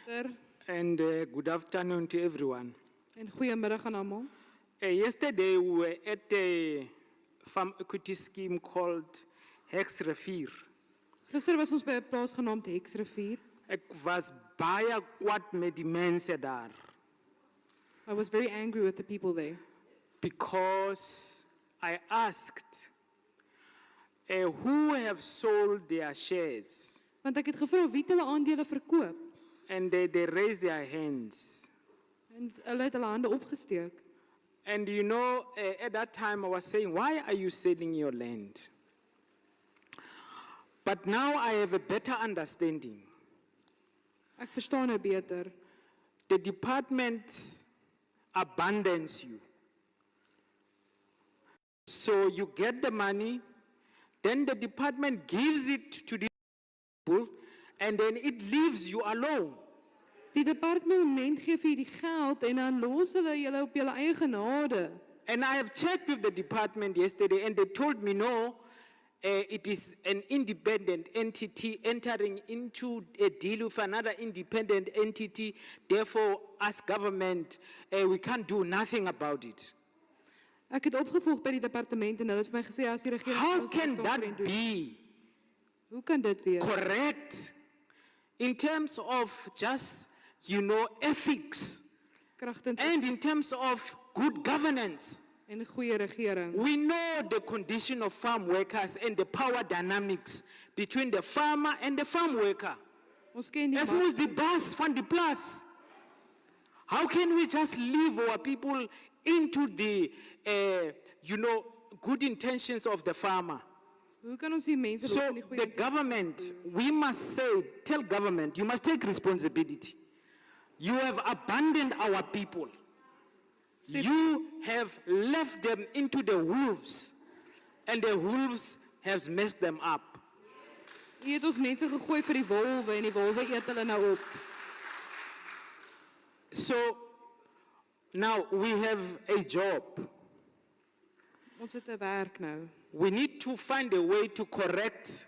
And good afternoon to everyone. En goeiemiddag aan almal. Yesterday we were at a farm equity scheme called Hex Rivier. Gister was ons by 'n plaas genaamd Heksrivier. Ek was baie kwaad met die mense daar I was very angry with the people there because I asked who have sold their shares, want ek het gevra wie het hulle aandele verkoop and they raised their hands. en hulle het hulle hande opgesteek. And you know, at that time I was saying, why are you selling your land? But now I have a better understanding. Ek verstaan nou beter. The department abandons you. So you get the money, then the department gives it to the people, and then it leaves you alone. Die departement gee vir die geld en dan los hulle julle op julle eie genade. And I have checked with the department yesterday, and they told me, no, it is an independent entity entering into a deal with another independent entity. Therefore, as government, we can't do nothing about it. Ek het opgevolg by die departement en hulle het vir my gesê as die regering How can that be Hoe kan dit wees? correct in terms of just, ethics Kragtens and in terms of good governance? en goeie regering. We know the condition of farm workers and the power dynamics between the farmer and the farm worker. Ons ken die As mark. much the bus van die plus. How can we just leave our people into the, good intentions of the farmer? Hoe kan ons die mense los So in die goeie the government, we must tell government, you must take responsibility. You have abandoned our people. You have left them into the wolves, and the wolves have messed them up. Jy het ons mense gegooi vir die wolwe en die wolwe eet hulle nou op. So now we have a job. Ons het 'n werk nou. We need to find a way to correct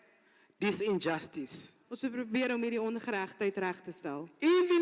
this injustice. Ons moet probeer om hierdie ongeregtigheid reg te stel. Even